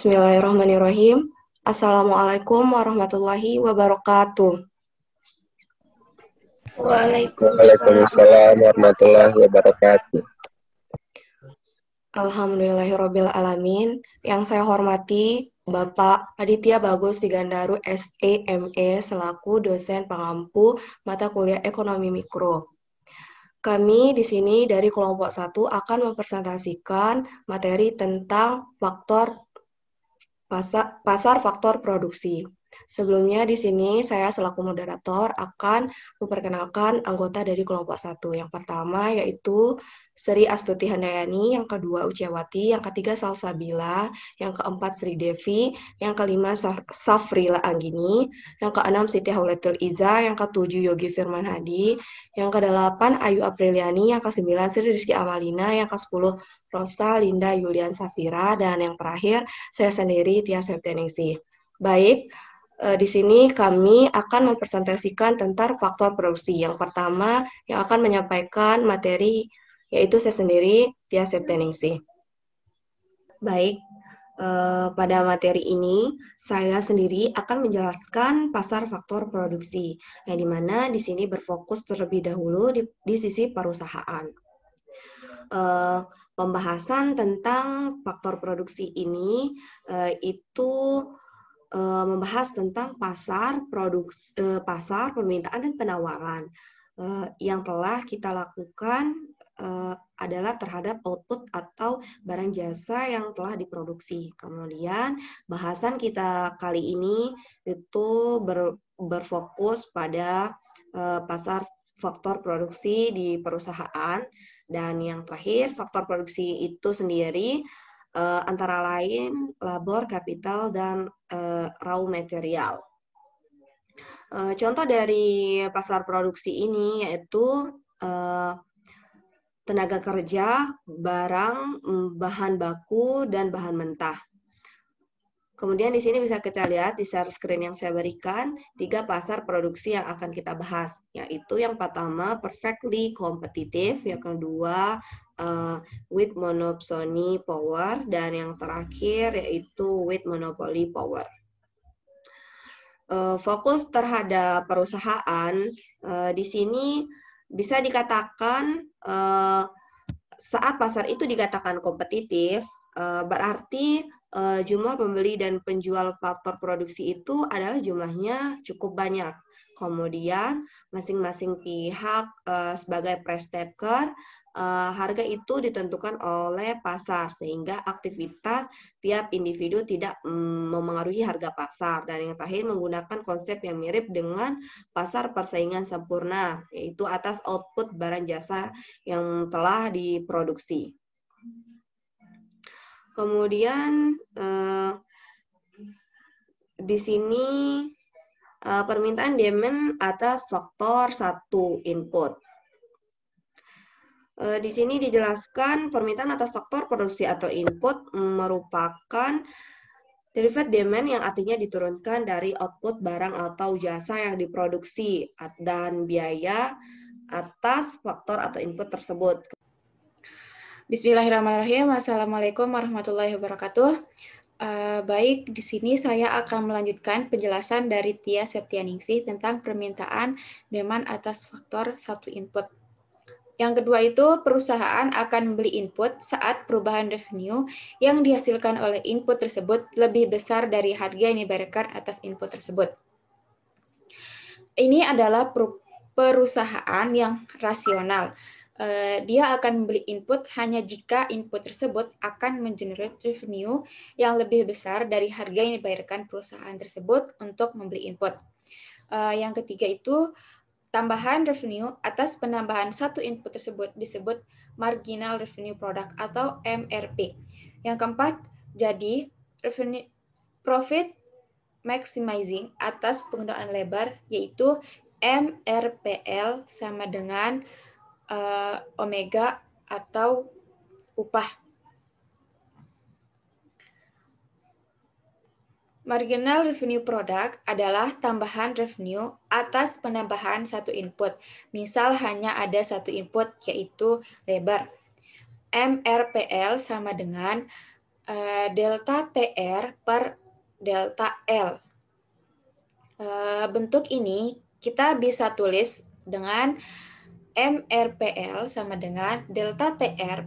Bismillahirrahmanirrahim. Assalamualaikum warahmatullahi wabarakatuh. Waalaikumsalam warahmatullahi wabarakatuh. Alhamdulillahirabbil alamin. Yang saya hormati Bapak Aditya Bagus Tigandaru SEME selaku dosen pengampu mata kuliah Ekonomi Mikro. Kami di sini dari kelompok 1 akan mempresentasikan materi tentang pasar faktor produksi. Sebelumnya di sini saya selaku moderator akan memperkenalkan anggota dari kelompok 1. Yang pertama yaitu Sri Astuti Handayani, yang kedua Uciawati, yang ketiga Salsabila, yang keempat Sri Devi, yang kelima Safrila Anggini, yang keenam Siti Haulatul Iza, yang ketujuh Yogi Firman Hadi, yang kedelapan Ayu Apriliani, yang kesembilan Sri Rizky Amalina, yang kesepuluh Rosa Linda Yulian Safira, dan yang terakhir saya sendiri Tia Septianingsih. Baik, di sini kami akan mempresentasikan tentang faktor produksi. Yang pertama yang akan menyampaikan materi yaitu saya sendiri Tia Septianingsih. Baik, pada materi ini saya sendiri akan menjelaskan pasar faktor produksi, yang dimana di sini berfokus terlebih dahulu di sisi perusahaan. Pembahasan tentang faktor produksi ini itu membahas tentang pasar permintaan dan penawaran yang telah kita lakukan adalah terhadap output atau barang jasa yang telah diproduksi. Kemudian bahasan kita kali ini itu berfokus pada pasar faktor produksi di perusahaan, dan yang terakhir faktor produksi itu sendiri antara lain labor, kapital, dan raw material. Contoh dari pasar produksi ini yaitu tenaga kerja, barang, bahan baku, dan bahan mentah. Kemudian di sini bisa kita lihat di share screen yang saya berikan, 3 pasar produksi yang akan kita bahas, yaitu yang pertama perfectly competitive, yang kedua with monopoly power, dan yang terakhir yaitu with monopoly power. Fokus terhadap perusahaan di sini bisa dikatakan saat pasar itu dikatakan kompetitif, berarti jumlah pembeli dan penjual faktor produksi itu adalah jumlahnya cukup banyak. Kemudian masing-masing pihak sebagai price taker, harga itu ditentukan oleh pasar sehingga aktivitas tiap individu tidak memengaruhi harga pasar. Dan yang terakhir menggunakan konsep yang mirip dengan pasar persaingan sempurna, yaitu atas output barang jasa yang telah diproduksi. Kemudian di sini permintaan demand atas faktor 1 input. Di sini dijelaskan permintaan atas faktor produksi atau input merupakan derived demand yang artinya diturunkan dari output barang atau jasa yang diproduksi dan biaya atas faktor atau input tersebut. Bismillahirrahmanirrahim. Assalamualaikum warahmatullahi wabarakatuh. Baik, di sini saya akan melanjutkan penjelasan dari Tia Septianingsih tentang permintaan demand atas faktor 1 input. Yang kedua itu, perusahaan akan membeli input saat perubahan revenue yang dihasilkan oleh input tersebut lebih besar dari harga yang dibayarkan atas input tersebut. Ini adalah perusahaan yang rasional. Dia akan membeli input hanya jika input tersebut akan mengenerate revenue yang lebih besar dari harga yang dibayarkan perusahaan tersebut untuk membeli input. Yang ketiga itu, tambahan revenue atas penambahan 1 input tersebut disebut marginal revenue product atau MRP. Yang keempat, jadi profit maximizing atas penggunaan lebar, yaitu MRPL sama dengan omega atau upah. Marginal revenue product adalah tambahan revenue atas penambahan 1 input. Misal hanya ada 1 input yaitu lebar. MRPL sama dengan delta TR per delta L. Bentuk ini kita bisa tulis dengan MRPL sama dengan delta TR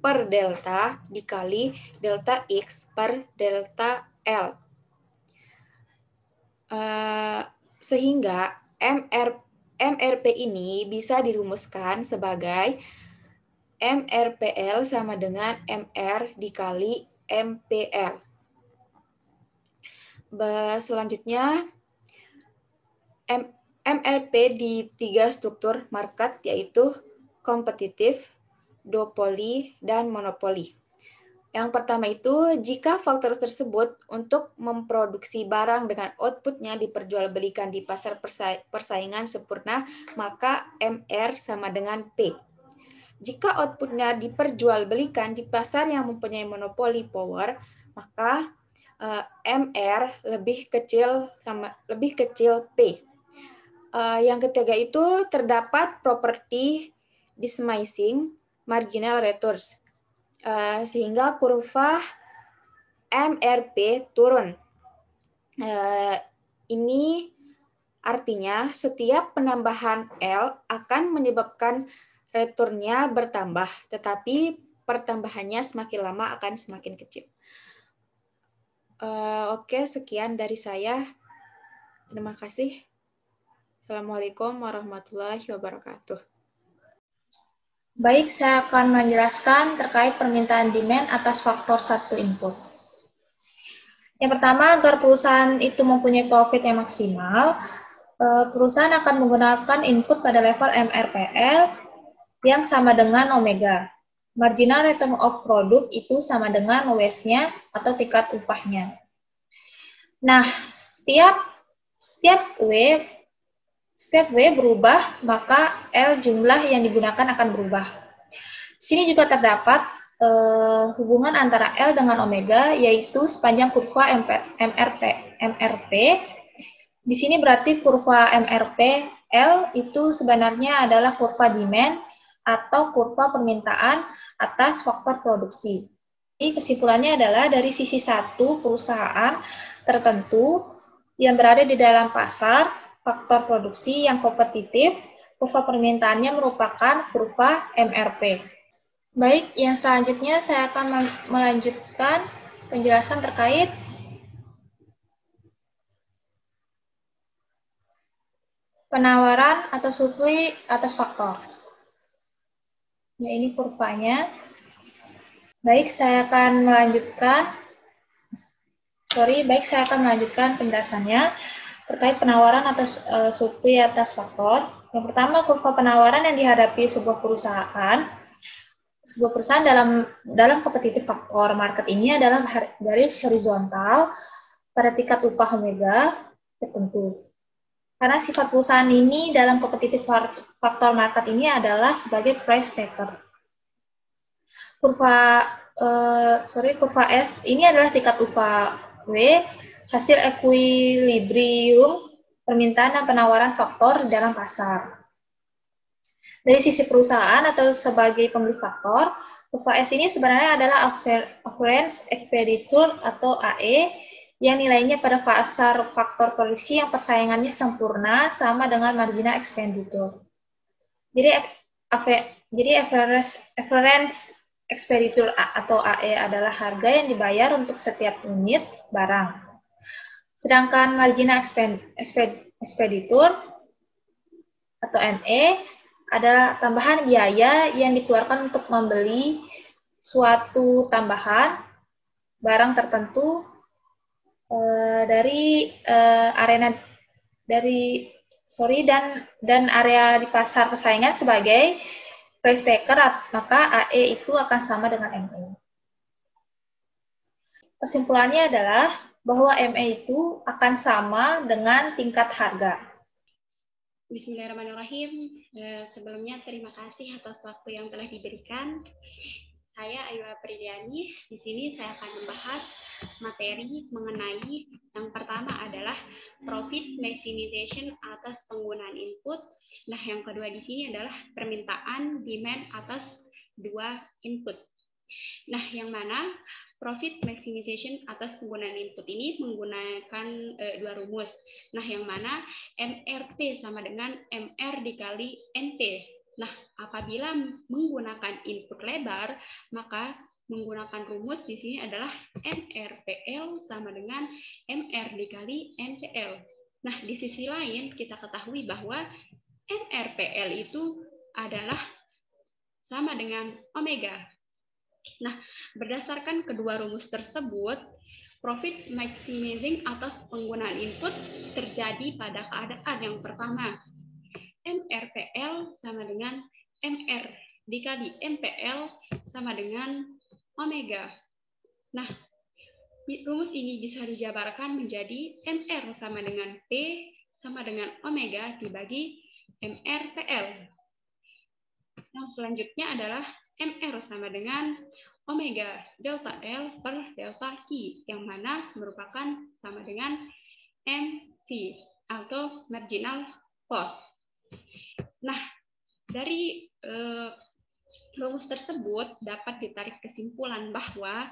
per delta dikali delta X per delta L. Sehingga MRP ini bisa dirumuskan sebagai MRPL sama dengan MR dikali MPL. Selanjutnya, MRP di 3 struktur market, yaitu kompetitif, duopoli, dan monopoli. Yang pertama itu, jika faktor tersebut untuk memproduksi barang dengan outputnya diperjualbelikan di pasar persaingan sempurna, maka MR sama dengan P. Jika outputnya diperjualbelikan di pasar yang mempunyai monopoli power, maka MR lebih kecil P. Yang ketiga itu terdapat properti dismissing marginal returns, sehingga kurva MRP turun. Ini artinya setiap penambahan L akan menyebabkan returnnya bertambah, tetapi pertambahannya semakin lama akan semakin kecil. Oke, sekian dari saya. Terima kasih. Assalamualaikum warahmatullahi wabarakatuh. Baik, saya akan menjelaskan terkait permintaan demand atas faktor satu input. Yang pertama, agar perusahaan itu mempunyai profit yang maksimal, perusahaan akan menggunakan input pada level MRPL yang sama dengan omega. Marginal return of product itu sama dengan waste-nya atau tingkat upahnya. Nah, setiap W berubah, maka L jumlah yang digunakan akan berubah. Sini juga terdapat hubungan antara L dengan omega, yaitu sepanjang kurva MRP. Di sini berarti kurva MRP L itu sebenarnya adalah kurva demand atau kurva permintaan atas faktor produksi. Jadi kesimpulannya adalah dari sisi satu perusahaan tertentu yang berada di dalam pasar faktor produksi yang kompetitif, kurva permintaannya merupakan kurva MRP. Baik, yang selanjutnya saya akan melanjutkan penjelasan terkait penawaran atau supply atas faktor. Ya, ini kurvanya. Baik, saya akan melanjutkan penjelasannya terkait penawaran atau supply atas faktor. Yang pertama, kurva penawaran yang dihadapi sebuah perusahaan dalam kompetitif faktor market ini adalah garis horizontal pada tingkat upah omega tertentu. Karena sifat perusahaan ini dalam kompetitif faktor market ini adalah sebagai price taker. Kurva S ini adalah tingkat upah W, hasil equilibrium permintaan dan penawaran faktor di dalam pasar. Dari sisi perusahaan atau sebagai pembeli faktor, kurva S ini sebenarnya adalah average expenditure atau AE, yang nilainya pada pasar faktor produksi yang persaingannya sempurna sama dengan marginal expenditure. Jadi average expenditure atau AE adalah harga yang dibayar untuk setiap unit barang. Sedangkan marginal expenditure atau ME adalah tambahan biaya yang dikeluarkan untuk membeli suatu tambahan barang tertentu dan area di pasar persaingan sebagai price taker, maka AE itu akan sama dengan ME. Kesimpulannya adalah bahwa ME itu akan sama dengan tingkat harga. Bismillahirrahmanirrahim. Sebelumnya terima kasih atas waktu yang telah diberikan. Saya Ayu Apridiani. Di sini saya akan membahas materi mengenai yang pertama adalah profit maximization atas penggunaan input. Nah, yang kedua di sini adalah permintaan demand atas dua input. Nah, yang mana profit maximization atas penggunaan input ini menggunakan dua rumus. Nah, yang mana MRP sama dengan MR dikali NP. Nah, apabila menggunakan input lebar, maka menggunakan rumus di sini adalah MRPL sama dengan MR dikali MPL. Nah, di sisi lain kita ketahui bahwa MRPL itu adalah sama dengan omega. Nah, berdasarkan kedua rumus tersebut, profit maximizing atas penggunaan input terjadi pada keadaan yang pertama. MRPL sama dengan MR dikali MPL sama dengan omega. Nah, rumus ini bisa dijabarkan menjadi MR sama dengan P sama dengan omega dibagi MRPL. Yang selanjutnya adalah MR sama dengan omega delta L per delta Q, yang mana merupakan sama dengan MC atau marginal cost. Nah, dari rumus tersebut dapat ditarik kesimpulan bahwa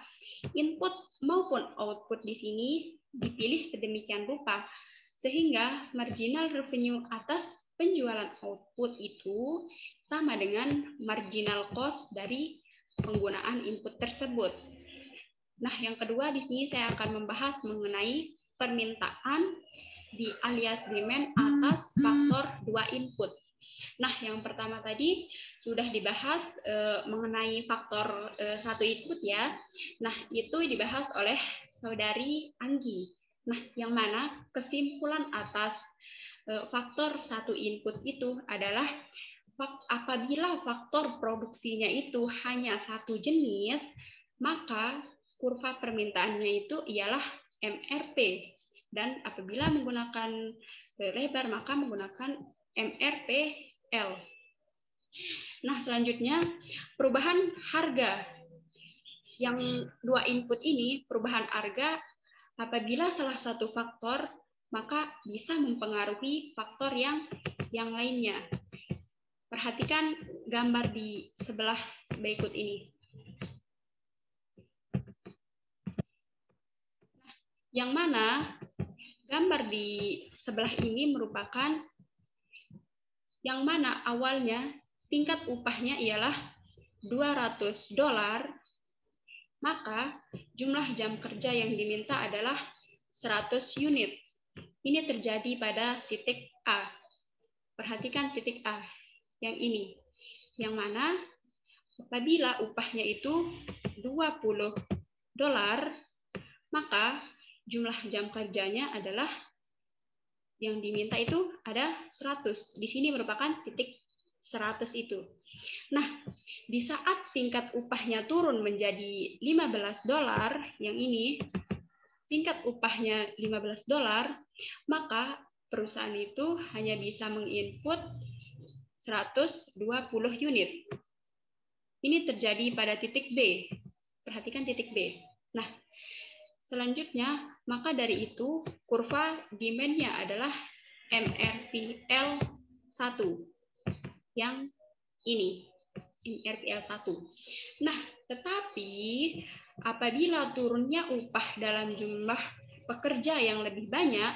input maupun output di sini dipilih sedemikian rupa sehingga marginal revenue atas penjualan output itu sama dengan marginal cost dari penggunaan input tersebut. Nah, yang kedua di sini saya akan membahas mengenai permintaan di alias demand atas faktor 2 input. Nah, yang pertama tadi sudah dibahas mengenai faktor 1 input ya. Nah, itu dibahas oleh saudari Anggi. Nah, yang mana kesimpulan atas faktor 1 input itu adalah apabila faktor produksinya itu hanya satu jenis, maka kurva permintaannya itu ialah MRP. Dan apabila menggunakan lebar, maka menggunakan MRPL. Nah, selanjutnya perubahan harga. Yang 2 input ini, perubahan harga apabila salah satu faktor, maka bisa mempengaruhi faktor yang lainnya. Perhatikan gambar di sebelah berikut ini. Yang mana gambar di sebelah ini merupakan yang mana awalnya tingkat upahnya ialah $200, maka jumlah jam kerja yang diminta adalah 100 unit. Ini terjadi pada titik A. Perhatikan titik A yang ini. Yang mana apabila upahnya itu $20, maka jumlah jam kerjanya adalah yang diminta itu ada 100. Di sini merupakan titik 100 itu. Nah, di saat tingkat upahnya turun menjadi $15, yang ini, tingkat upahnya $15, maka perusahaan itu hanya bisa menginput 120 unit. Ini terjadi pada titik B. Perhatikan titik B. Nah, selanjutnya, maka dari itu kurva demand-nya adalah MRPL 1. Yang ini, MRPL 1. Nah, tetapi apabila turunnya upah dalam jumlah pekerja yang lebih banyak,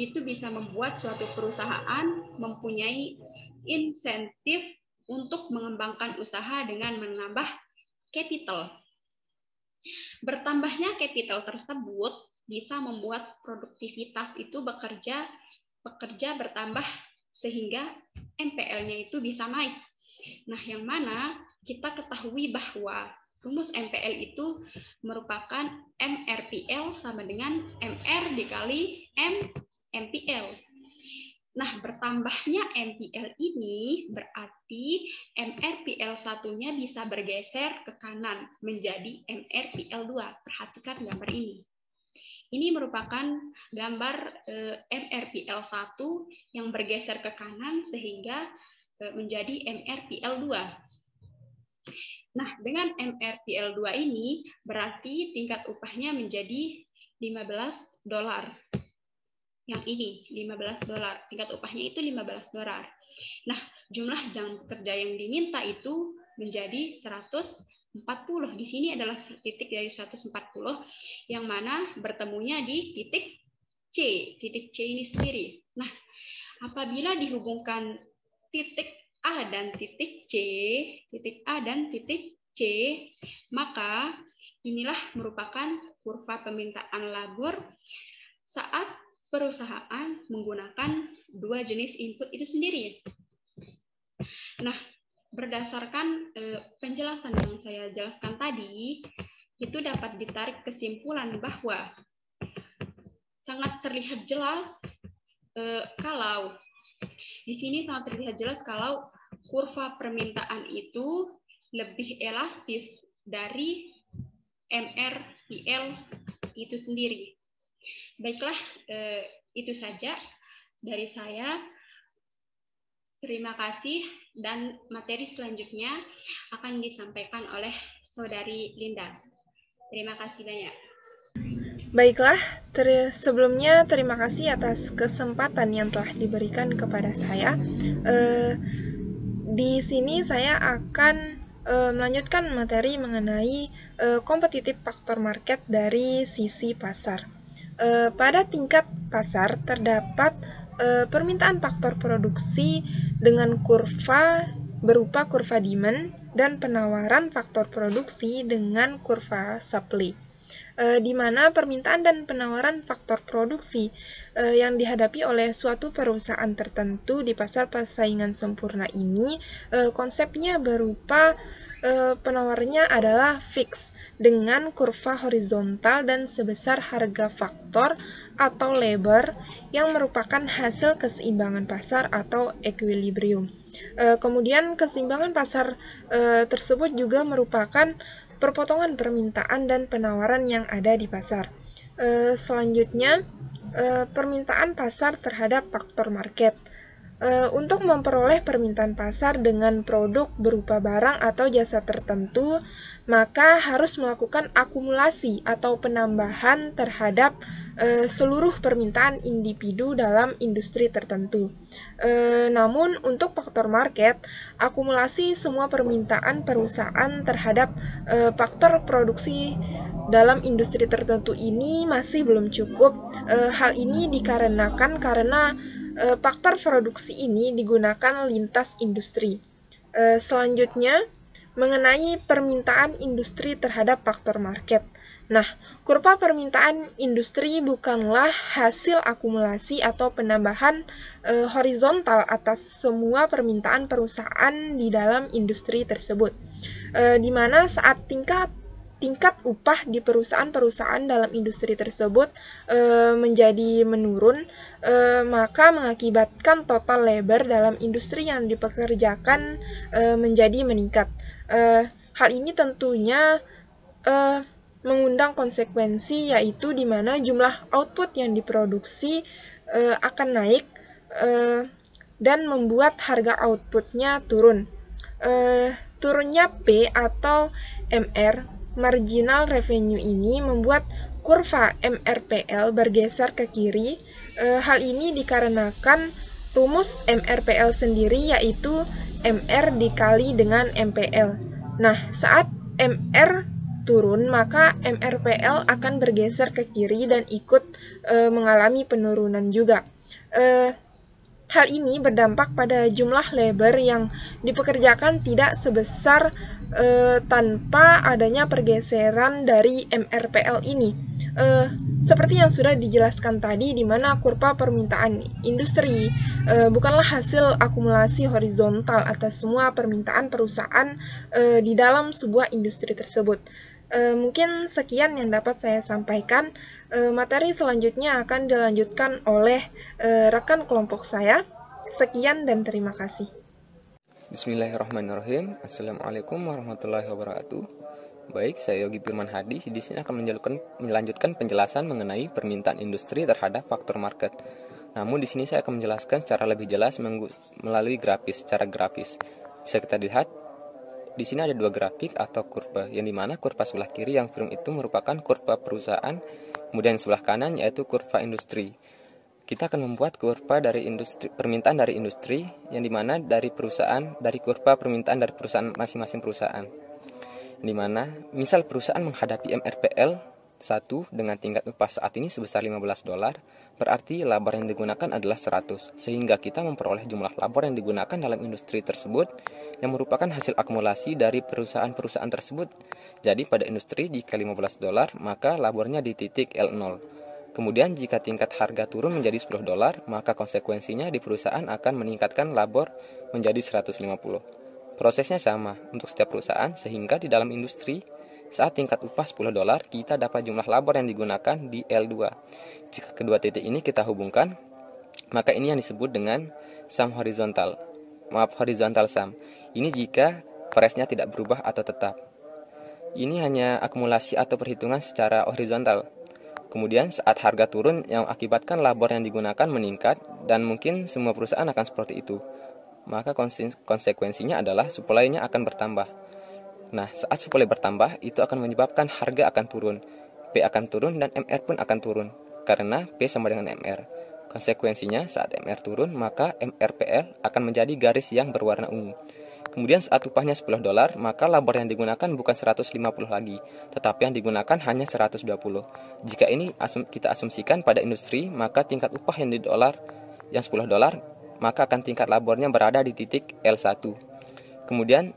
itu bisa membuat suatu perusahaan mempunyai insentif untuk mengembangkan usaha dengan menambah capital. Bertambahnya capital tersebut bisa membuat produktivitas itu bekerja bertambah sehingga MPL-nya itu bisa naik. Nah, yang mana kita ketahui bahwa rumus MPL itu merupakan MRPL sama dengan MR dikali MPL. Nah, bertambahnya MPL ini berarti MRPL satunya bisa bergeser ke kanan menjadi MRPL 2. Perhatikan gambar ini. Ini merupakan gambar MRPL 1 yang bergeser ke kanan sehingga menjadi MRPL 2. Nah, dengan MRPL 2 ini berarti tingkat upahnya menjadi $15. Yang ini, $15. Tingkat upahnya itu $15. Nah, jumlah jam kerja yang diminta itu menjadi 120. 140. Di sini adalah titik dari 140 yang mana bertemunya di titik C. Titik C ini sendiri. Nah, apabila dihubungkan titik A dan titik C, maka inilah merupakan kurva permintaan labor saat perusahaan menggunakan dua jenis input itu sendiri. Nah, berdasarkan penjelasan yang saya jelaskan tadi, itu dapat ditarik kesimpulan bahwa sangat terlihat jelas kalau di sini sangat terlihat jelas kalau kurva permintaan itu lebih elastis dari MRPL itu sendiri. Baiklah, itu saja dari saya. Terima kasih, dan materi selanjutnya akan disampaikan oleh Saudari Linda. Terima kasih banyak. Baiklah, sebelumnya terima kasih atas kesempatan yang telah diberikan kepada saya. Di sini saya akan melanjutkan materi mengenai kompetitif faktor market dari sisi pasar. Pada tingkat pasar terdapat permintaan faktor produksi dengan kurva berupa kurva demand dan penawaran faktor produksi dengan kurva supply. Di mana permintaan dan penawaran faktor produksi yang dihadapi oleh suatu perusahaan tertentu di pasar persaingan sempurna ini konsepnya berupa penawarnya adalah fix dengan kurva horizontal dan sebesar harga faktor atau labor yang merupakan hasil keseimbangan pasar atau equilibrium. Kemudian keseimbangan pasar tersebut juga merupakan perpotongan permintaan dan penawaran yang ada di pasar. Selanjutnya, permintaan pasar terhadap faktor market. Untuk memperoleh permintaan pasar dengan produk berupa barang atau jasa tertentu, maka harus melakukan akumulasi atau penambahan terhadap seluruh permintaan individu dalam industri tertentu. Namun, untuk faktor market, akumulasi semua permintaan perusahaan terhadap faktor produksi dalam industri tertentu ini masih belum cukup. Hal ini dikarenakan karena faktor produksi ini digunakan lintas industri. Selanjutnya, mengenai permintaan industri terhadap faktor market. Nah, kurva permintaan industri bukanlah hasil akumulasi atau penambahan horizontal atas semua permintaan perusahaan di dalam industri tersebut, di mana saat tingkat upah di perusahaan-perusahaan dalam industri tersebut menjadi menurun, maka mengakibatkan total labor dalam industri yang dipekerjakan menjadi meningkat. Hal ini tentunya mengundang konsekuensi, yaitu di mana jumlah output yang diproduksi akan naik dan membuat harga outputnya turun. Turunnya P atau MR, marginal revenue, ini membuat kurva MRPL bergeser ke kiri. Hal ini dikarenakan rumus MRPL sendiri, yaitu MR dikali dengan MPL. Nah, saat MR turun, maka MRPL akan bergeser ke kiri dan ikut mengalami penurunan juga. Hal ini berdampak pada jumlah labor yang dipekerjakan tidak sebesar tanpa adanya pergeseran dari MRPL ini. Seperti yang sudah dijelaskan tadi, di mana kurva permintaan industri bukanlah hasil akumulasi horizontal atas semua permintaan perusahaan di dalam sebuah industri tersebut. Mungkin sekian yang dapat saya sampaikan. Materi selanjutnya akan dilanjutkan oleh rekan kelompok saya. Sekian dan terima kasih. Bismillahirrahmanirrahim. Assalamualaikum warahmatullahi wabarakatuh. Baik, saya Yogi Firman Hadi. Di sini akan melanjutkan penjelasan mengenai permintaan industri terhadap faktor market. Namun di sini saya akan menjelaskan secara lebih jelas melalui secara grafis. Bisa kita lihat di sini ada dua grafik atau kurva, yang dimana kurva sebelah kiri yang firm itu merupakan kurva perusahaan, kemudian sebelah kanan yaitu kurva industri. Kita akan membuat kurva dari permintaan dari industri, yang dimana dari kurva permintaan dari perusahaan masing-masing perusahaan. di mana misal perusahaan menghadapi MRPL 1 dengan tingkat upah saat ini sebesar $15, berarti labor yang digunakan adalah 100, sehingga kita memperoleh jumlah labor yang digunakan dalam industri tersebut yang merupakan hasil akumulasi dari perusahaan-perusahaan tersebut. Jadi pada industri jika $15, maka labornya di titik L0. Kemudian jika tingkat harga turun menjadi $10, maka konsekuensinya di perusahaan akan meningkatkan labor menjadi 150. Prosesnya sama untuk setiap perusahaan, sehingga di dalam industri saat tingkat upah $10, kita dapat jumlah labor yang digunakan di L2. Jika kedua titik ini kita hubungkan, maka ini yang disebut dengan sum horizontal. Horizontal sum. Ini jika price-nya tidak berubah atau tetap. Ini hanya akumulasi atau perhitungan secara horizontal. Kemudian saat harga turun yang akibatkan labor yang digunakan meningkat, dan mungkin semua perusahaan akan seperti itu, maka konsekuensinya adalah supply-nya akan bertambah. Nah, saat supply bertambah, itu akan menyebabkan harga akan turun, P akan turun, dan MR pun akan turun, karena P sama dengan MR. Konsekuensinya, saat MR turun, maka MRPL akan menjadi garis yang berwarna ungu. Kemudian saat upahnya $10, maka labor yang digunakan bukan 150 lagi, tetapi yang digunakan hanya 120. Jika ini kita asumsikan pada industri, maka tingkat upah yang di dolar yang $10, maka akan tingkat labornya berada di titik L1. Kemudian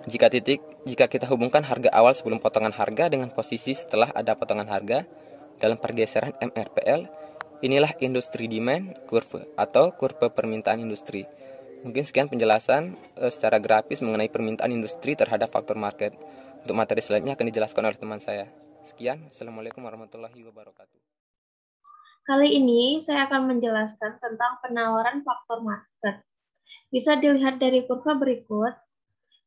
jika kita hubungkan harga awal sebelum potongan harga dengan posisi setelah ada potongan harga dalam pergeseran MRPL, inilah industri demand curve atau kurva permintaan industri. Mungkin sekian penjelasan secara grafis mengenai permintaan industri terhadap faktor market. Untuk materi selanjutnya akan dijelaskan oleh teman saya. Sekian, Assalamualaikum warahmatullahi wabarakatuh. Kali ini saya akan menjelaskan tentang penawaran faktor market. Bisa dilihat dari kurva berikut.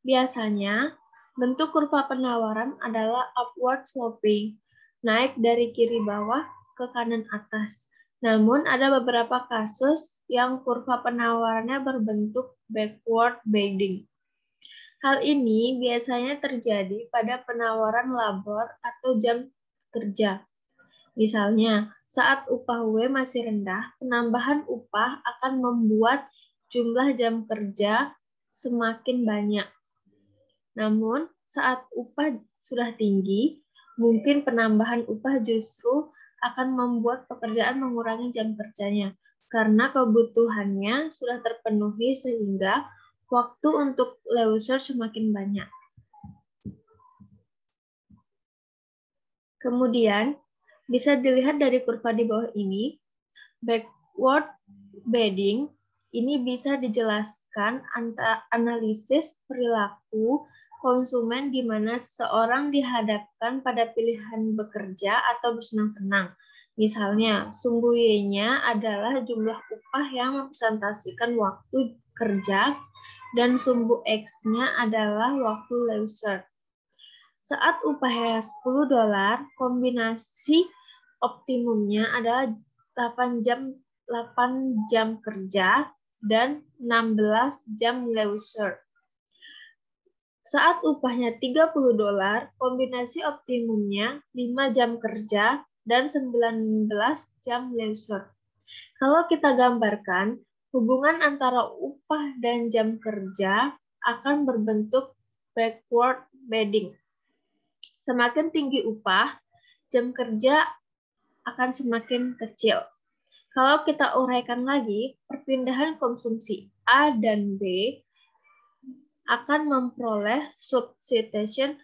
Biasanya, bentuk kurva penawaran adalah upward sloping, naik dari kiri bawah ke kanan atas. Namun, ada beberapa kasus yang kurva penawarannya berbentuk backward bending. Hal ini biasanya terjadi pada penawaran labor atau jam kerja. Misalnya, saat upah W masih rendah, penambahan upah akan membuat jumlah jam kerja semakin banyak. Namun, saat upah sudah tinggi, mungkin penambahan upah justru akan membuat pekerjaan mengurangi jam kerjanya, karena kebutuhannya sudah terpenuhi sehingga waktu untuk leisure semakin banyak. Kemudian, bisa dilihat dari kurva di bawah ini, backward bending ini bisa dijelaskan analisis perilaku konsumen di mana seseorang dihadapkan pada pilihan bekerja atau bersenang-senang. Misalnya, sumbu Y-nya adalah jumlah upah yang merepresentasikan waktu kerja dan sumbu X-nya adalah waktu leisure. Saat upahnya $10, kombinasi optimumnya adalah 8 jam kerja dan 16 jam leisure. Saat upahnya $30, kombinasi optimumnya 5 jam kerja dan 19 jam leisure. Kalau kita gambarkan, hubungan antara upah dan jam kerja akan berbentuk backward bending. Semakin tinggi upah, jam kerja akan semakin kecil. Kalau kita uraikan lagi, perpindahan konsumsi A dan B akan memperoleh substitution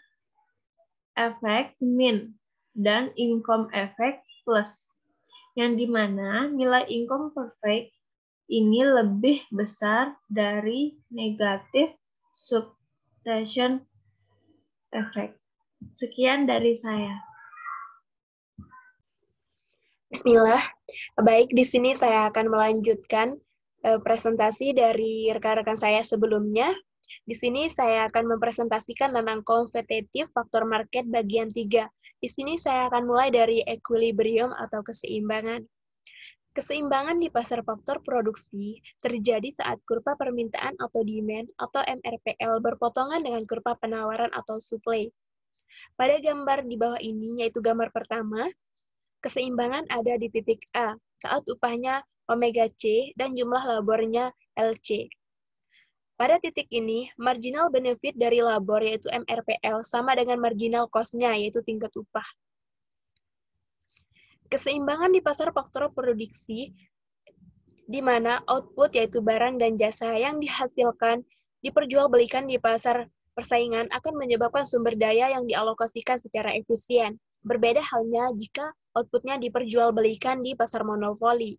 effect min dan income effect plus, yang dimana nilai income perfect ini lebih besar dari negatif substitution effect. Sekian dari saya. Bismillah. Baik, di sini saya akan melanjutkan presentasi dari rekan-rekan saya sebelumnya. Di sini saya akan mempresentasikan tentang kompetitif faktor market bagian 3. Di sini saya akan mulai dari equilibrium atau keseimbangan. Keseimbangan di pasar faktor produksi terjadi saat kurva permintaan atau demand atau MRPL berpotongan dengan kurva penawaran atau supply. Pada gambar di bawah ini, yaitu gambar pertama, keseimbangan ada di titik A saat upahnya omega C dan jumlah labornya LC. Pada titik ini, marginal benefit dari labor yaitu MRPL sama dengan marginal cost-nya yaitu tingkat upah. Keseimbangan di pasar faktor produksi di mana output yaitu barang dan jasa yang dihasilkan diperjualbelikan di pasar persaingan akan menyebabkan sumber daya yang dialokasikan secara efisien. Berbeda halnya jika outputnya diperjualbelikan di pasar monopoli.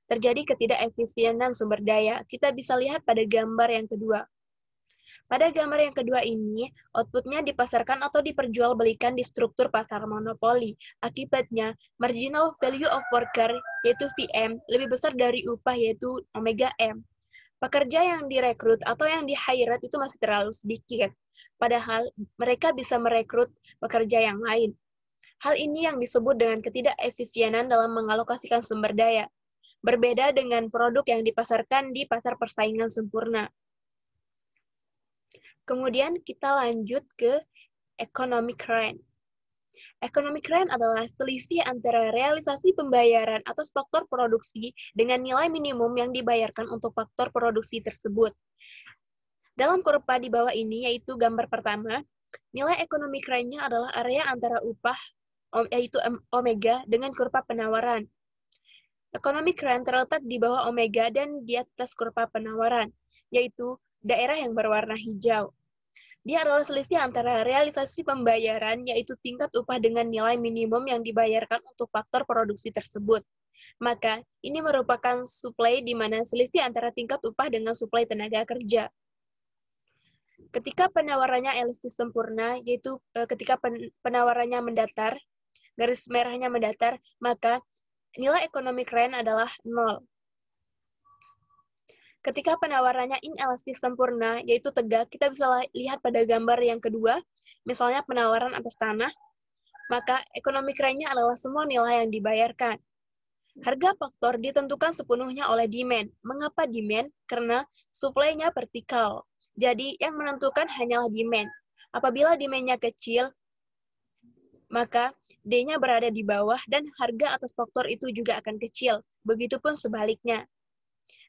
Terjadi ketidakefisienan sumber daya. Kita bisa lihat pada gambar yang kedua. Pada gambar yang kedua ini, outputnya dipasarkan atau diperjualbelikan di struktur pasar monopoli. Akibatnya, marginal value of worker, yaitu VM, lebih besar dari upah, yaitu omega M. Pekerja yang direkrut atau yang di-hired itu masih terlalu sedikit, padahal mereka bisa merekrut pekerja yang lain. Hal ini yang disebut dengan ketidakefisienan dalam mengalokasikan sumber daya. Berbeda dengan produk yang dipasarkan di pasar persaingan sempurna. Kemudian kita lanjut ke economic rent. Economic rent adalah selisih antara realisasi pembayaran atas faktor produksi dengan nilai minimum yang dibayarkan untuk faktor produksi tersebut. Dalam kurva di bawah ini, yaitu gambar pertama, nilai economic rent-nya adalah area antara upah, yaitu omega, dengan kurva penawaran. Economic rent terletak di bawah omega dan di atas kurva penawaran, yaitu daerah yang berwarna hijau. Dia adalah selisih antara realisasi pembayaran, yaitu tingkat upah dengan nilai minimum yang dibayarkan untuk faktor produksi tersebut. Maka, ini merupakan supply di mana selisih antara tingkat upah dengan supply tenaga kerja. Ketika penawarannya elastis sempurna, yaitu ketika penawarannya mendatar, garis merahnya mendatar, maka nilai economic rent adalah 0. Ketika penawarannya inelastis sempurna, yaitu tegak, kita bisa lihat pada gambar yang kedua, misalnya penawaran atas tanah, maka economic rent-nya adalah semua nilai yang dibayarkan. Harga faktor ditentukan sepenuhnya oleh demand. Mengapa demand? Karena supply-nya vertikal. Jadi, yang menentukan hanyalah demand. Apabila demand-nya kecil, maka D-nya berada di bawah dan harga atas faktor itu juga akan kecil. Begitupun sebaliknya.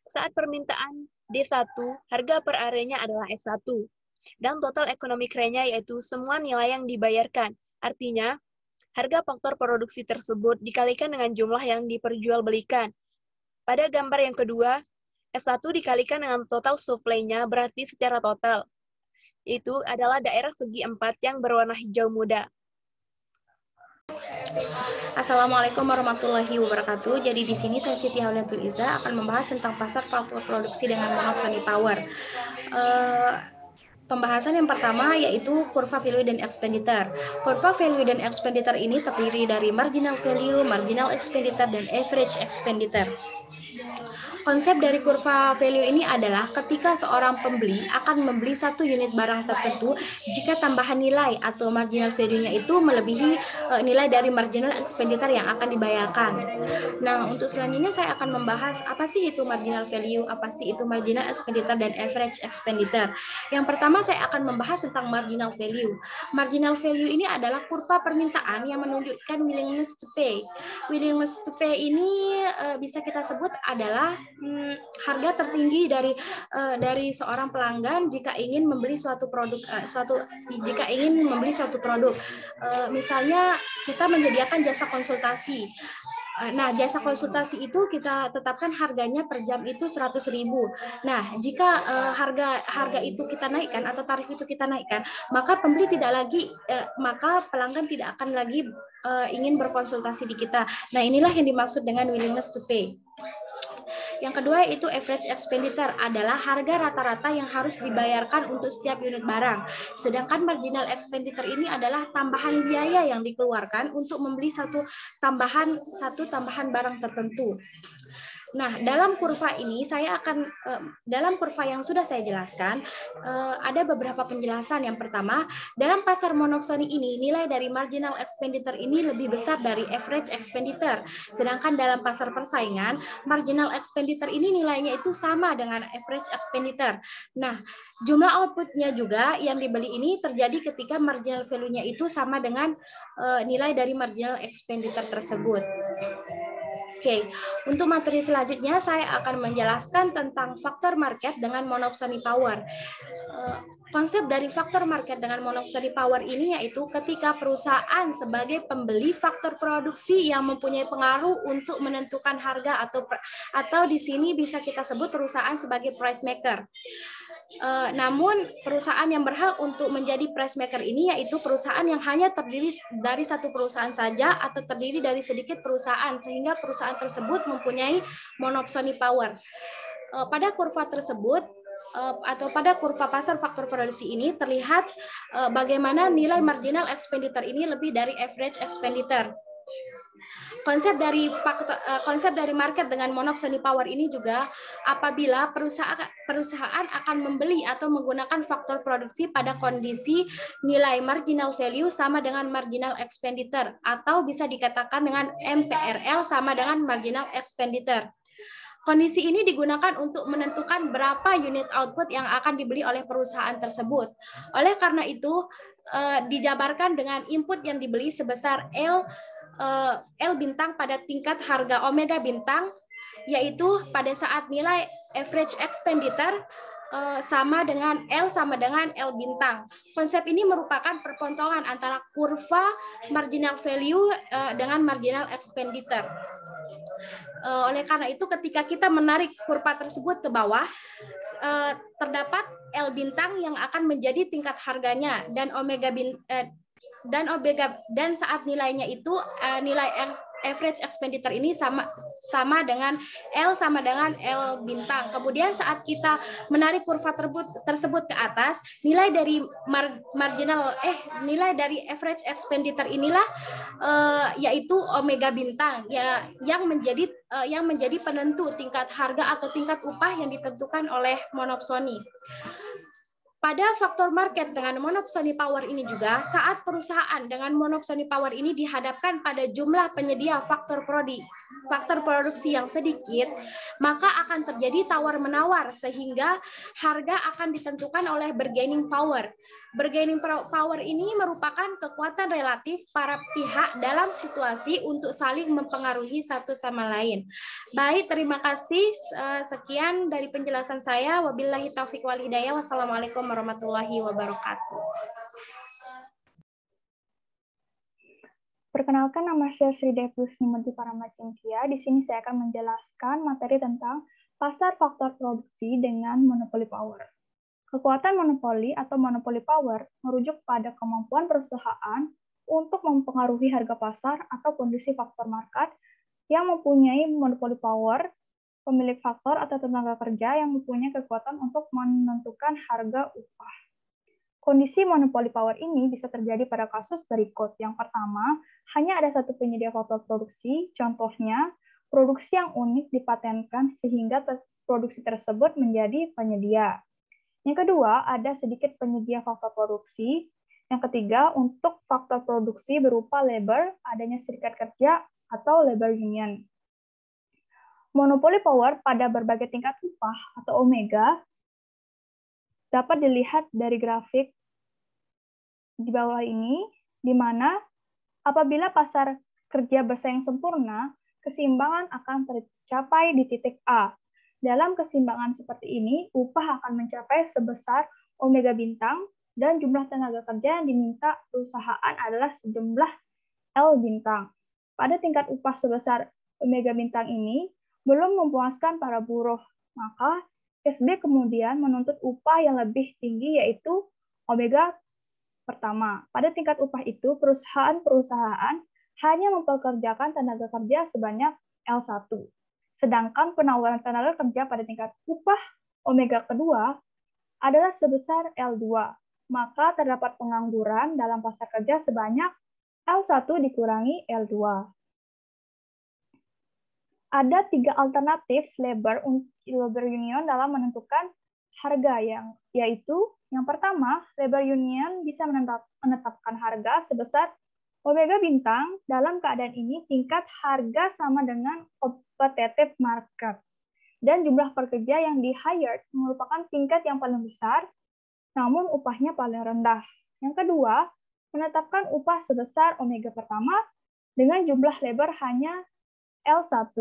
Saat permintaan D1, harga per areanya adalah S1. Dan total economic rent-nya yaitu semua nilai yang dibayarkan. Artinya, harga faktor produksi tersebut dikalikan dengan jumlah yang diperjualbelikan. Pada gambar yang kedua, S1 dikalikan dengan total supply-nya berarti secara total. Itu adalah daerah segi 4 yang berwarna hijau muda. Assalamualaikum warahmatullahi wabarakatuh. Jadi di sini saya Siti Hauliatul Iza akan membahas tentang pasar faktor produksi dengan monopsony power. Pembahasan yang pertama yaitu kurva value dan expenditure. Kurva value dan expenditure ini terdiri dari marginal value, marginal expenditure, dan average expenditure. Konsep dari kurva value ini adalah ketika seorang pembeli akan membeli satu unit barang tertentu jika tambahan nilai atau marginal value-nya itu melebihi nilai dari marginal expenditure yang akan dibayarkan. Nah, untuk selanjutnya saya akan membahas apa sih itu marginal value, apa sih itu marginal expenditure, dan average expenditure. Yang pertama saya akan membahas tentang marginal value. Marginal value ini adalah kurva permintaan yang menunjukkan willingness to pay. Willingness to pay ini bisa kita sebut adalah harga tertinggi dari seorang pelanggan jika ingin membeli suatu produk misalnya kita menyediakan jasa konsultasi. Nah, jasa konsultasi itu kita tetapkan harganya per jam itu 100.000. Nah, jika harga itu kita naikkan atau tarif itu kita naikkan, maka maka pelanggan tidak akan lagi ingin berkonsultasi di kita. Nah, inilah yang dimaksud dengan willingness to pay. Yang kedua itu average expenditure adalah harga rata-rata yang harus dibayarkan untuk setiap unit barang. Sedangkan marginal expenditure ini adalah tambahan biaya yang dikeluarkan untuk membeli satu tambahan barang tertentu. Nah, dalam kurva ini dalam kurva yang sudah saya jelaskan, ada beberapa penjelasan. Yang pertama, dalam pasar monopsony ini, nilai dari marginal expenditure ini lebih besar dari average expenditure. Sedangkan dalam pasar persaingan, marginal expenditure ini nilainya itu sama dengan average expenditure. Nah, jumlah outputnya juga yang dibeli ini terjadi ketika marginal value-nya itu sama dengan nilai dari marginal expenditure tersebut. Oke, untuk materi selanjutnya saya akan menjelaskan tentang faktor market dengan monopsony power. Konsep dari faktor market dengan monopsony power ini yaitu ketika perusahaan sebagai pembeli faktor produksi yang mempunyai pengaruh untuk menentukan harga atau di sini bisa kita sebut perusahaan sebagai price maker. Namun perusahaan yang berhak untuk menjadi price maker ini yaitu perusahaan yang hanya terdiri dari satu perusahaan saja atau terdiri dari sedikit perusahaan sehingga perusahaan tersebut mempunyai monopsony power. Pada kurva tersebut atau pada kurva pasar faktor produksi ini terlihat bagaimana nilai marginal expenditure ini lebih dari average expenditure. Konsep dari market dengan monopsony power ini juga apabila perusahaan akan membeli atau menggunakan faktor produksi pada kondisi nilai marginal value sama dengan marginal expenditure atau bisa dikatakan dengan MPRL sama dengan marginal expenditure. Kondisi ini digunakan untuk menentukan berapa unit output yang akan dibeli oleh perusahaan tersebut. Oleh karena itu, dijabarkan dengan input yang dibeli sebesar L bintang pada tingkat harga omega bintang, yaitu pada saat nilai average expenditure sama dengan L bintang. Konsep ini merupakan perpontongan antara kurva marginal value dengan marginal expenditure. Oleh karena itu ketika kita menarik kurva tersebut ke bawah, terdapat L bintang yang akan menjadi tingkat harganya dan dan saat nilainya itu nilai average expenditure ini sama dengan L bintang. Kemudian saat kita menarik kurva tersebut ke atas, nilai dari nilai dari average expenditure inilah yaitu omega bintang ya yang menjadi penentu tingkat harga atau tingkat upah yang ditentukan oleh monopsony. Pada faktor market dengan monopsony power ini juga, saat perusahaan dengan monopsony power ini dihadapkan pada jumlah penyedia faktor produksi yang sedikit, maka akan terjadi tawar-menawar sehingga harga akan ditentukan oleh bargaining power. Bargaining power ini merupakan kekuatan relatif para pihak dalam situasi untuk saling mempengaruhi satu sama lain. Baik, terima kasih. Sekian dari penjelasan saya. Wabillahi taufiq wal hidayah. Wassalamualaikum warahmatullahi wabarakatuh. Perkenalkan, nama saya Sri Devi Nimati Paramacintia. Di sini saya akan menjelaskan materi tentang pasar faktor produksi dengan monopoly power. Kekuatan monopoli atau monopoly power merujuk pada kemampuan perusahaan untuk mempengaruhi harga pasar atau kondisi faktor market yang mempunyai monopoly power, pemilik faktor atau tenaga kerja yang mempunyai kekuatan untuk menentukan harga upah. Kondisi monopoly power ini bisa terjadi pada kasus berikut. Yang pertama, hanya ada satu penyedia faktor produksi, contohnya produksi yang unik dipatenkan sehingga produksi tersebut menjadi penyedia. Yang kedua, ada sedikit penyedia faktor produksi. Yang ketiga, untuk faktor produksi berupa labor, adanya serikat kerja atau labor union. Monopoly power pada berbagai tingkat upah atau omega dapat dilihat dari grafik di bawah ini, di mana apabila pasar kerja bersaing sempurna, keseimbangan akan tercapai di titik A. Dalam keseimbangan seperti ini, upah akan mencapai sebesar omega bintang dan jumlah tenaga kerja yang diminta perusahaan adalah sejumlah L bintang. Pada tingkat upah sebesar omega bintang ini belum memuaskan para buruh, maka SB kemudian menuntut upah yang lebih tinggi yaitu omega pertama. Pada tingkat upah itu, perusahaan-perusahaan hanya mempekerjakan tenaga kerja sebanyak L1. Sedangkan penawaran tenaga kerja pada tingkat upah omega kedua adalah sebesar L2. Maka terdapat pengangguran dalam pasar kerja sebanyak L1 dikurangi L2. Ada 3 alternatif labor union dalam menentukan harga yaitu yang pertama, labor union bisa menetapkan harga sebesar omega bintang. Dalam keadaan ini, tingkat harga sama dengan competitive market. Dan jumlah pekerja yang di-hired merupakan tingkat yang paling besar, namun upahnya paling rendah. Yang kedua, menetapkan upah sebesar omega pertama dengan jumlah labor hanya L1.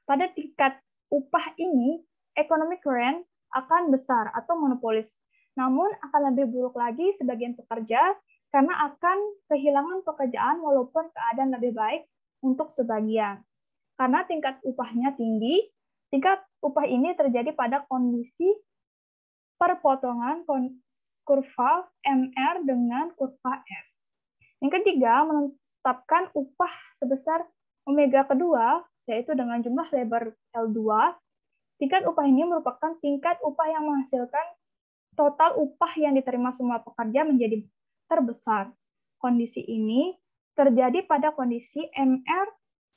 Pada tingkat upah ini, economic rent akan besar atau monopolis. Namun akan lebih buruk lagi sebagian pekerja karena akan kehilangan pekerjaan walaupun keadaan lebih baik untuk sebagian. Karena tingkat upahnya tinggi, tingkat upah ini terjadi pada kondisi perpotongan kurva MR dengan kurva S. Yang ketiga, menetapkan upah sebesar omega kedua, yaitu dengan jumlah lebar L2. Tingkat upah ini merupakan tingkat upah yang menghasilkan total upah yang diterima semua pekerja menjadi terbesar. Kondisi ini terjadi pada kondisi MR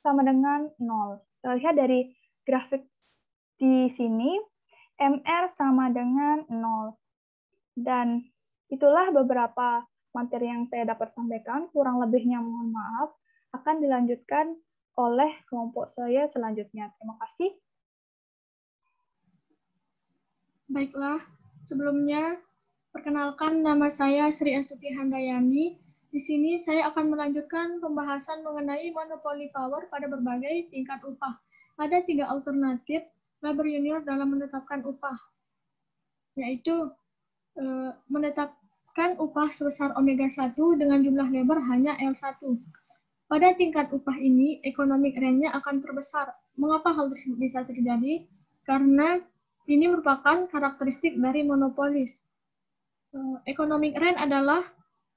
sama dengan 0. Kita lihat dari grafik di sini, MR sama dengan 0. Dan itulah beberapa materi yang saya dapat sampaikan. Kurang lebihnya mohon maaf. Akan dilanjutkan oleh kelompok saya selanjutnya. Terima kasih. Baiklah, sebelumnya perkenalkan nama saya Sri Astuti Handayani. Di sini saya akan melanjutkan pembahasan mengenai monopoli power pada berbagai tingkat upah. Ada 3 alternatif labor union dalam menetapkan upah, yaitu menetapkan upah sebesar omega 1 dengan jumlah labor hanya L1. Pada tingkat upah ini, economic rent-nya akan terbesar. Mengapa hal tersebut bisa terjadi? Karena ini merupakan karakteristik dari monopolis. Economic rent adalah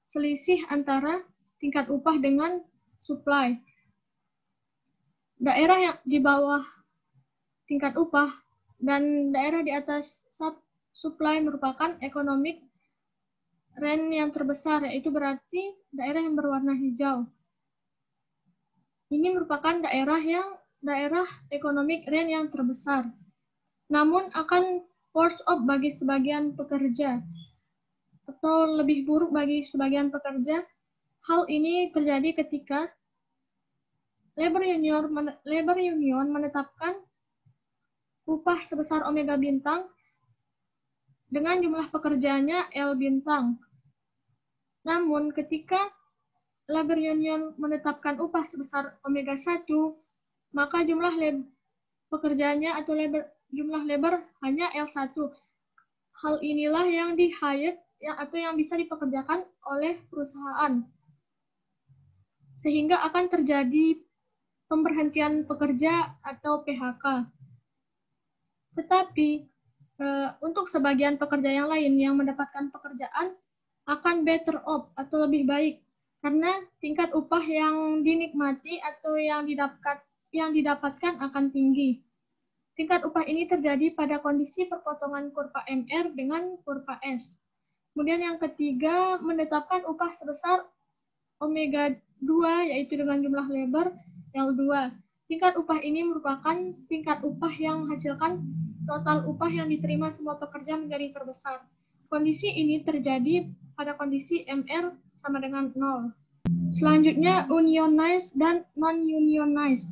selisih antara tingkat upah dengan supply. Daerah yang di bawah tingkat upah dan daerah di atas supply merupakan economic rent yang terbesar, yaitu berarti daerah yang berwarna hijau. Ini merupakan daerah economic rent yang terbesar. Namun akan worse off bagi sebagian pekerja atau lebih buruk bagi sebagian pekerja. Hal ini terjadi ketika labor union menetapkan upah sebesar omega bintang dengan jumlah pekerjaannya L bintang. Namun ketika labor union menetapkan upah sebesar omega 1, maka jumlah pekerjaannya atau jumlah labor hanya L1. Hal inilah yang di-hired atau yang bisa dipekerjakan oleh perusahaan. Sehingga akan terjadi pemberhentian pekerja atau PHK. Tetapi untuk sebagian pekerja yang lain yang mendapatkan pekerjaan akan better off atau lebih baik karena tingkat upah yang dinikmati atau yang didapatkan akan tinggi. Tingkat upah ini terjadi pada kondisi perpotongan kurva MR dengan kurva S. Kemudian yang ketiga, menetapkan upah sebesar omega 2 yaitu dengan jumlah labor L2. Tingkat upah ini merupakan tingkat upah yang menghasilkan total upah yang diterima semua pekerja menjadi terbesar. Kondisi ini terjadi pada kondisi MR sama dengan 0. Selanjutnya, unionized dan non-unionized.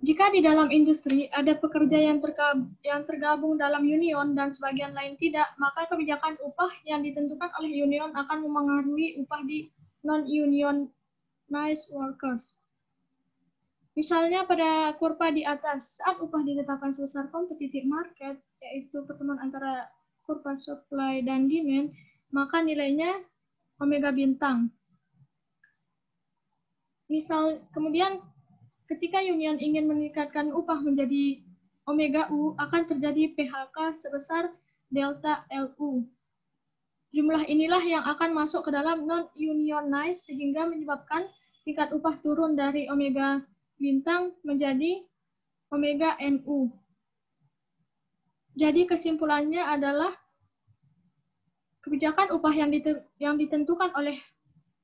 Jika di dalam industri ada pekerja yang tergabung dalam union dan sebagian lain tidak, maka kebijakan upah yang ditentukan oleh union akan memengaruhi upah di non-unionized workers. Misalnya pada kurva di atas, saat upah ditetapkan sebesar competitive market, yaitu pertemuan antara kurva supply dan demand, maka nilainya omega bintang. Kemudian ketika union ingin meningkatkan upah menjadi omega U, akan terjadi PHK sebesar delta LU. Jumlah inilah yang akan masuk ke dalam non-unionized sehingga menyebabkan tingkat upah turun dari omega bintang menjadi omega NU. Jadi kesimpulannya adalah kebijakan upah yang ditentukan oleh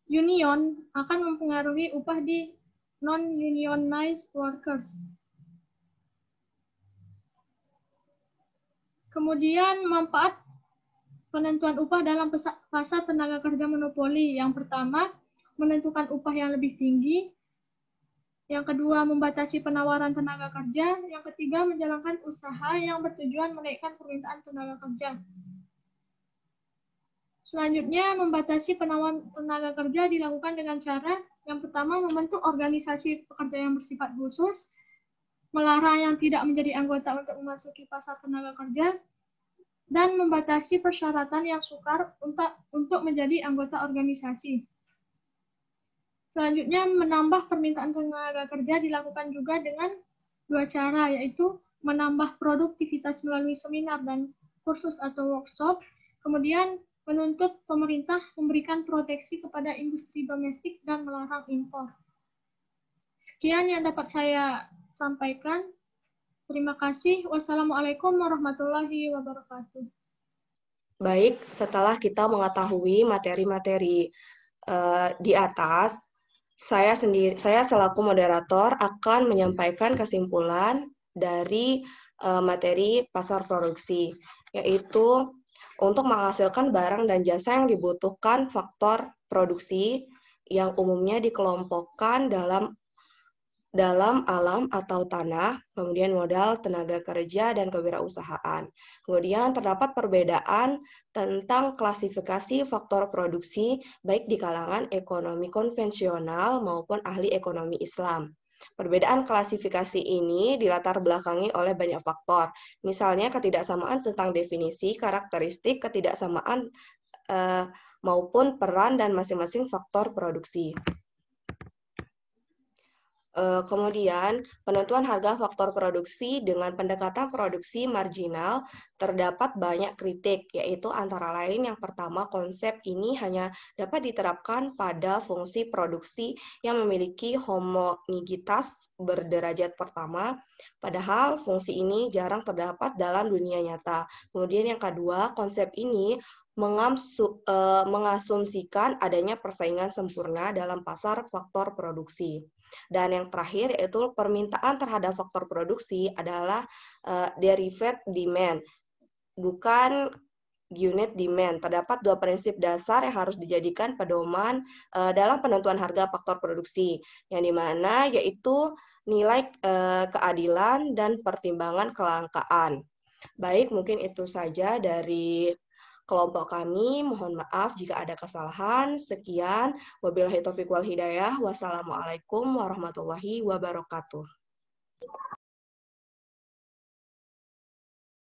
union akan mempengaruhi upah di non-unionized workers. Kemudian manfaat penentuan upah dalam pasar tenaga kerja monopoli. Yang pertama, menentukan upah yang lebih tinggi. Yang kedua, membatasi penawaran tenaga kerja. Yang ketiga, menjalankan usaha yang bertujuan menaikkan permintaan tenaga kerja. Selanjutnya, membatasi penawaran tenaga kerja dilakukan dengan cara Yang pertama, membentuk organisasi pekerja yang bersifat khusus, melarang yang tidak menjadi anggota untuk memasuki pasar tenaga kerja, dan membatasi persyaratan yang sukar untuk menjadi anggota organisasi. Selanjutnya, menambah permintaan tenaga kerja dilakukan juga dengan dua cara, yaitu menambah produktivitas melalui seminar dan kursus atau workshop, kemudian menuntut pemerintah memberikan proteksi kepada industri domestik dan melarang impor. Sekian yang dapat saya sampaikan. Terima kasih. Wassalamualaikum warahmatullahi wabarakatuh. Baik, setelah kita mengetahui materi-materi di atas, saya selaku moderator akan menyampaikan kesimpulan dari materi pasar produksi, yaitu untuk menghasilkan barang dan jasa yang dibutuhkan faktor produksi yang umumnya dikelompokkan dalam alam atau tanah, kemudian modal, tenaga kerja, dan kewirausahaan. Kemudian terdapat perbedaan tentang klasifikasi faktor produksi baik di kalangan ekonomi konvensional maupun ahli ekonomi Islam. Perbedaan klasifikasi ini dilatar belakangi oleh banyak faktor, misalnya ketidaksamaan tentang definisi, karakteristik, ketidaksamaan maupun peran dan masing-masing faktor produksi. Kemudian, penentuan harga faktor produksi dengan pendekatan produksi marginal terdapat banyak kritik, yaitu antara lain yang pertama, konsep ini hanya dapat diterapkan pada fungsi produksi yang memiliki homogenitas berderajat pertama, padahal fungsi ini jarang terdapat dalam dunia nyata. Kemudian yang kedua, konsep ini mengasumsikan adanya persaingan sempurna dalam pasar faktor produksi. Dan yang terakhir yaitu permintaan terhadap faktor produksi adalah derived demand, bukan unit demand. Terdapat dua prinsip dasar yang harus dijadikan pedoman dalam penentuan harga faktor produksi, yang dimana yaitu nilai keadilan dan pertimbangan kelangkaan. Baik, mungkin itu saja dari kelompok kami. Mohon maaf jika ada kesalahan. Sekian. Wabillahi taufiq wal hidayah. Wassalamualaikum warahmatullahi wabarakatuh.